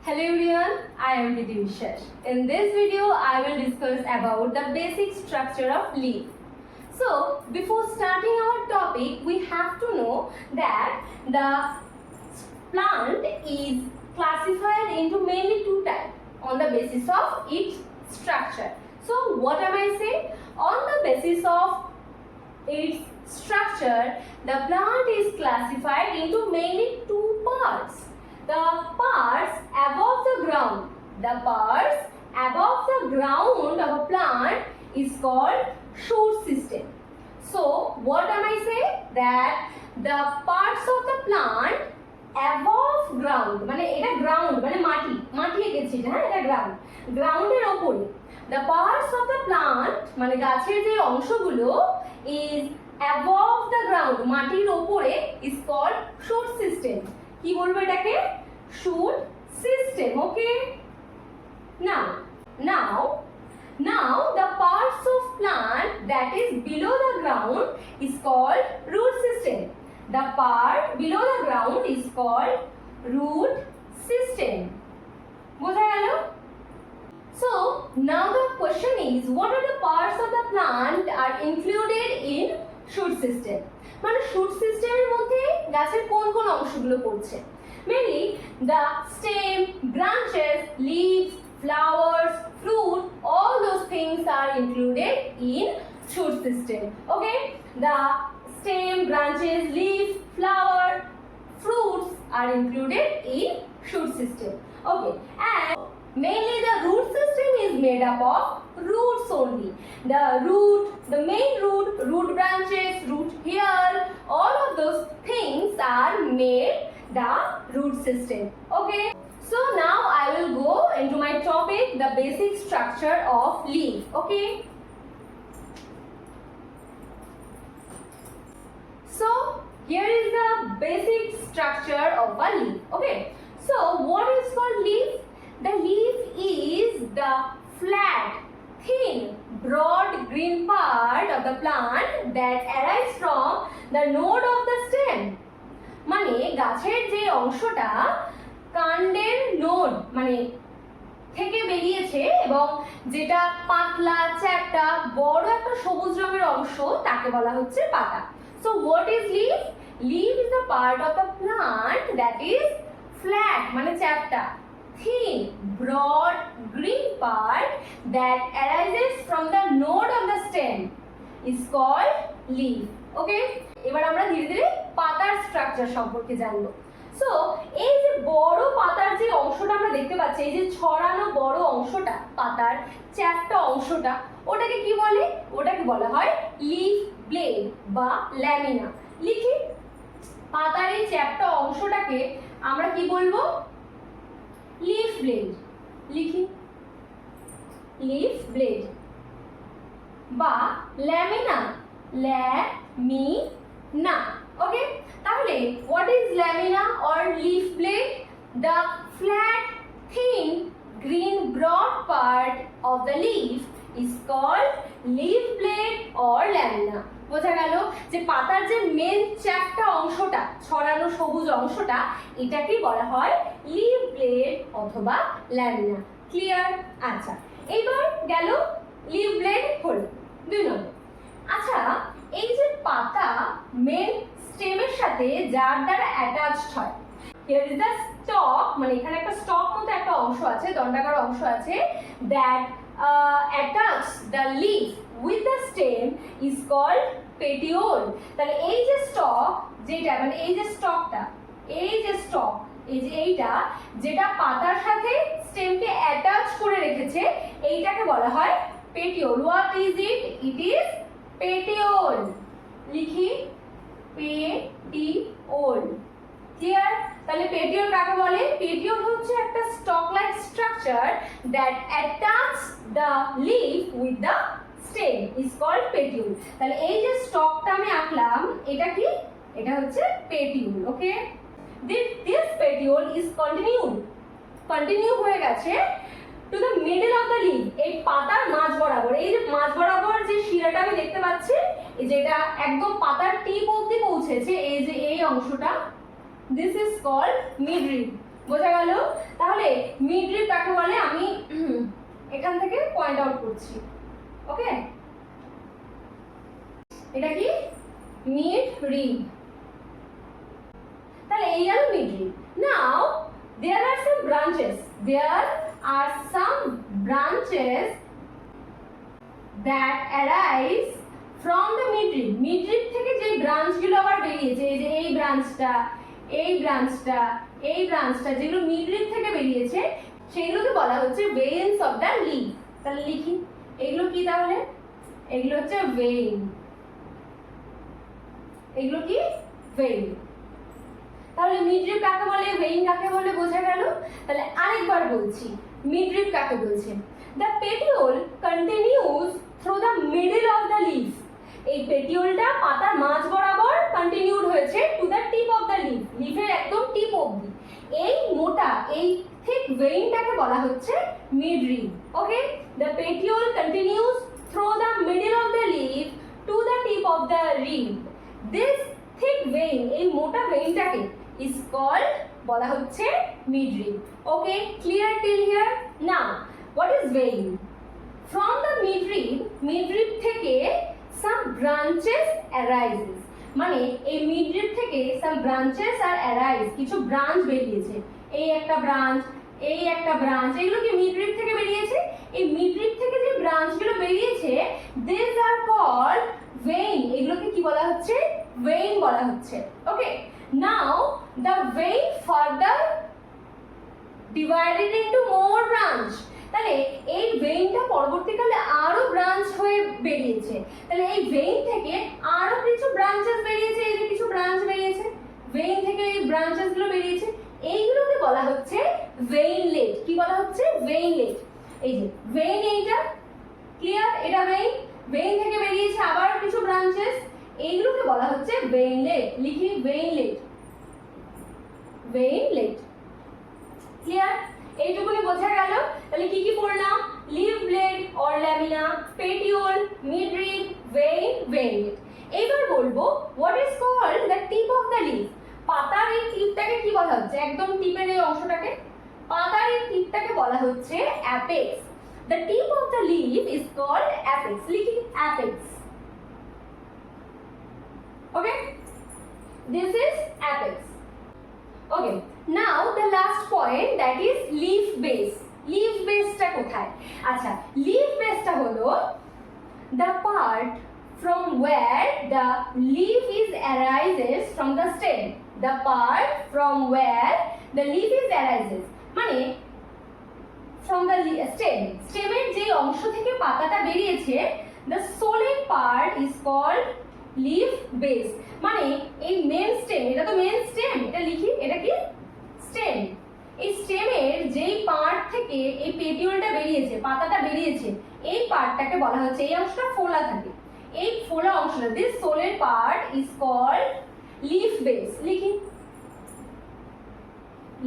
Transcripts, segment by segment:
Hello everyone, I am Vidhi Vishwash. In this video, I will discuss about the basic structure of leaf. So, before starting our topic, we have to know that the plant is classified into mainly two types on the basis of its structure. So, what am I saying? On the basis of its structure, the plant is classified into mainly two parts. The parts above the ground. The parts above the ground of a plant is called shoot system. So, what am I saying? That the parts of the plant above ground, মানে এটা ground, মানে মাটি এঁকেছি হ্যাঁ, এটা ground. Groundের ওপরে. The parts of the plant, মানে গাছের যে অংশগুলো is above the ground, মাটির ওপরে is called shoot system. কি বলবো এটাকে? shoot system. Okay, now the parts of plant that is below the ground is called root system. The part below the ground is called root system. বোঝা গেল? So now the question is, what are the parts of the plant are included in shoot system? মানে shoot system এর মধ্যে গাছের কোন কোন অংশগুলো পড়ছে? Mainly the stem, branches, leaves, flowers, fruit, all those things are included in shoot system. Okay, the stem, branches, leaves, flower, fruits are included in shoot system. Okay, and mainly the root system is made up of roots only. The root, the main root, root branches, root hair, all of those things are made the root system. Okay, so now I will go into my topic, the basic structure of leaf. Okay, so here is the basic structure of a leaf. Okay, so what is called leaf? The leaf is the flat, thin, broad green part of the plant that arises from the node of the stem. মানে গাছের যে অংশটা কাণ্ডের node মানে থেকে বেরিয়েছে এবং যেটা পাতলা চ্যাপ্টা বড় একটা সবুজ রঙের অংশ তাকে বলা হচ্ছে পাতা। So what is leaf? Leaf is the part of the plant that is flat মানে চ্যাপ্টা, thin, broad green part that arises from the node of the stem is called leaf. Okay, এবার আমরা ধীরে ধীরে পাতার স্ট্রাকচার সম্পর্কে জানবো। So এই যে বড় পাতার যে অংশটা আমরা দেখতে পাচ্ছি, এই যে ছড়ানো বড় অংশটা পাতার চ্যাপ্টা অংশটা, ওটাকে কি বলে? ওটাকে বলা হয় লিফ ব্লেড বা ল্যামিনা। লিখি, পাতার এই চ্যাপ্টা অংশটাকে আমরা কি বলবো? Leaf blade. লিখি, লিফ ব্লেড বা ল্যামিনা, ল্যামিনা। ওকে, তাহলে what is lamina or leaf blade? The flat, thin, green broad part of the leaf is called leaf blade or lamina. বোঝা গেল যে পাতার যে মেন চ্যাপ্টা অংশটা, ছড়ানো সবুজ অংশটা, এটাকে বলা হয় লিফ ব্লেড অথবা ল্যামিনা। ক্লিয়ার? আচ্ছা, এইবার গেল লিফ ব্লেড হলো 2 নম্বর। আচ্ছা, এই যে পাতা মেন স্টেমের সাথে যার দ্বারা অ্যাটাচড হয়, হিয়ার ইজ দ্য স্টক, মানে এখানে একটা স্টক মতো একটা অংশ আছে, দণ্ডাকার অংশ আছে, that attach the leaf with the stem is called petiole. তাহলে এই যে স্টক, যেটা মানে এই যে স্টকটা, এই যে স্টক, এই যে এইটা যেটা পাতার সাথে স্টেমকে অ্যাটাচ করে রেখেছে, এইটাকে বলা হয় petiole. What is it? It is petiole. লিখি, পেটিওল। ক্লিয়ার? তাহলে পেটিওল কাকে বলে? পেটিওল হচ্ছে একটা stalk like structure that attach the leaf with the stem is called petiole. তাহলে এই যে স্টকটা আমি আঁকলাম, এটা কি? এটা হচ্ছে পেটিওল। ওকে, দিস পেটিওল ইজ কন্টিনিউ হয়ে গেছে to the middle of the leaf, এই পাতার মাঝ বরাবর। এই যে মাঝ বরাবর যে শিরাটা আমি দেখতে পাচ্ছি, এই যেটা একদম পাতার টিপ অবধি পৌঁছেছে, এই যে এই অংশটা, this is called midrib. বোঝা গেল? তাহলে মিডরিপ কাকে বলে আমি এখান থেকে পয়েন্ট আউট করছি। ওকে, এটা কি মিডরিপ, তাহলে এই গেল মিডরিপ। নাও there are some branches that arise from the midrib। মিডরিপ থেকে যে ব্রাঞ্চগুলো আবার বেরিয়েছে, এই যে এই ব্রাঞ্চটা, এই ব্রাঞ্চটা, এই ব্রাঞ্চটা, যেগুলো মিডরিপ থেকে বেরিয়েছে সেগুলোকে বলা হচ্ছে veins of the leaf। তাহলে লিখি এগুলো কি, তাহলে এগুলো হচ্ছে vein, এগুলো কি vein। তাহলে মিডরিপ কাকে বলে, vein কাকে বলে বোঝা গেল। তাহলে আরেকবার বলছি মিডরিপ কাকে বলছে। The petiole continues through the middle of the leaf। এই পেটিওলটা পাতার মাঝ বরাবর কন্টিনিউড হয়েছে to the tip of the leaf, লিফের একদম টিপ অবধি। এই মোটা এই থিক ভেইনটাকে বলা হচ্ছে মিডরিপ। ওকে, the petiole continues through the middle of the leaf to the tip of the rib। this thick vein, এই মোটা ভেইনটাকে is called বলা হচ্ছে midrib। Okay, clear till here? now what is vein? from the midrib থেকে some branches arises, মানে এই মিডরিপ থেকে some branches are arise, কিছু branch বেরিয়েছে, এই একটা ব্রাঞ্চ, এই একটা ব্রাঞ্চ, এগুলো কি মিডরিপ থেকে বেরিয়েছে। এই মিডরিপ থেকে যে ব্রাঞ্চগুলো বেরিয়েছে these are called vein, এগুলোকে কি বলা হচ্ছে, vein বলা হচ্ছে। ওকে, now the vein further divided into more branch। তাহলে এই ভেইনটা পরবর্তীকালে আরো ব্রাঞ্চ হয়ে বেরিয়েছে। তাহলে এই ভেইন থেকে আরো কিছু ব্রাঞ্চেস বেরিয়েছে, এই যে কিছু ব্রাঞ্চ বেরিয়েছে, ভেইন থেকে এই ব্রাঞ্চেস গুলো বেরিয়েছে, এইগুলোকে বলা হচ্ছে ভেইনলেট। কি বলা হচ্ছে, ভেইনলেট। এই যে ভেইন, এইটা ক্লিয়ার, এটা ভেইন, ভেইন থেকে বেরিয়েছে আবার কিছু ব্রাঞ্চেস, এইগুলোকে বলা হচ্ছে ভেইনলেট। লিখি ভেইনলেট, ভেইনলেট। ক্লিয়ার, এইটুকুনি বোঝা গেল। তাহলে কি কি পড়লাম, leaf blade or lamina, petiole, midrib, vein, veinlet. এবার বলবো what is called the tip of the leaf. পাতার এই টিপটাকে কি বলা হচ্ছে, একদম টিপের এই অংশটাকে, পাতার এই টিপটাকে বলা হচ্ছে apex. The tip of the leaf is called apex. লিখি apex. Okay, this is apex. Okay, now the last point, that is leaf base. Leaf বেসটা কোথায়? আচ্ছা, লিফ বেসটা হলো the part from where the leaf is arises from the stem। the part from where the leaf is arises মানে from the stem, স্টেমের যে অংশ থেকে পাতাটা বেরিয়েছে, the solid part is called leaf base। মানে এই মেন স্টেম, এটা তো মেন স্টেম, এটা লিখি, এটা কি স্টেম। এই স্টেমের যেই পার্ট থেকে এই পেটিওলটা বেরিয়েছে, পাতাটা বেরিয়েছে, এই পার্টটাকে বলা হচ্ছে, এই অংশটা ফোলা থাকে, এই ফোলা অংশটা, this swollen part is called leaf base. লিখি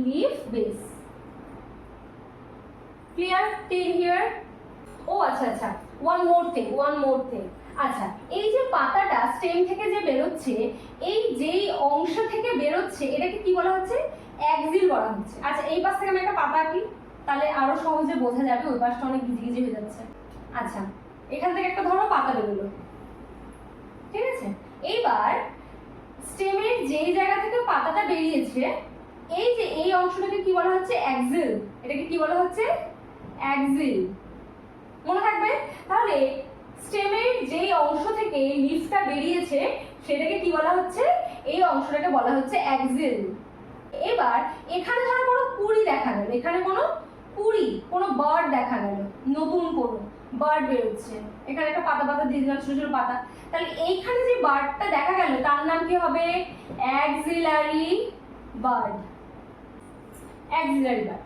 leaf base. Clear till here? ও আচ্ছা আচ্ছা, ওয়ান মোর থিং। আচ্ছা, এই যে পাতাটা স্টেম থেকে যে বেরোচ্ছে, এই যেই অংশ থেকে বেরোচ্ছে, এটাকে কি বলা হচ্ছে, অ্যাক্সিল বলা হচ্ছে। আচ্ছা, এই পাশ থেকে আমি একটা পাতা আঁকি, তাহলে আরো সহজে বোঝা যাবে, ওই পাশটা অনেক গিজি হয়ে যাচ্ছে। আচ্ছা, এখান থেকে একটা ধরো পাতা বেরোলো, ঠিক আছে। এইবার স্টেমের যেই জায়গা থেকে পাতাটা বেরিয়েছে, এই যে এই অংশটাকে কি বলা হচ্ছে, অ্যাক্সিল। এটাকে কি বলা হচ্ছে, অ্যাক্সিল। মনে থাকবে? তাহলে স্টেমের যেই অংশ থেকে লিফটা বেরিয়েছে সেটাকে কি বলা হচ্ছে, এই অংশটাকে বলা হচ্ছে অ্যাক্সিল। এবার এখানে ধরো কোনো কুড়ি দেখা গেল, এখানে কোনো কুড়ি, কোনো বার্ড দেখা গেল, নতুন কোনো বার্ড বেরোচ্ছে, এখানে একটা পাতা পাতা দিয়ে দিলাম, ছোট ছোট পাতা, তাহলে এইখানে যে বার্ডটা দেখা গেল তার নাম কি হবে, অ্যাক্সিলারি বার্ড। Axillary bird.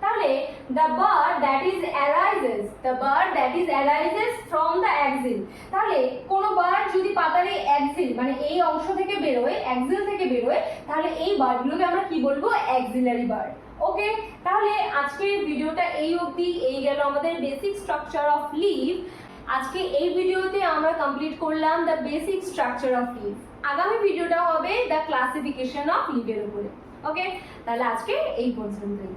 তাহলে the bird that is arises from the axil। তাহলে কোনো বার্ড যদি পাতার এই অ্যাক্সিল মানে এই অংশ থেকে বেরোয়, অ্যাক্সিল থেকে বেরোয়, তাহলে এই বার্ডগুলোকে আমরা কি বলবো, অ্যাক্সিলারি বার্ড। ওকে, তাহলে আজকের ভিডিওটা এই অবধি। এই গেল আমাদের বেসিক স্ট্রাকচার অফ লিফ। আজকে এই ভিডিওতে আমরা কমপ্লিট করলাম the basic structure of leaf. আগামী ভিডিওটা হবে দ্য ক্লাসিফিকেশন অফ লিফের উপরে। ওকে, তাহলে আজকে এই পর্যন্তই।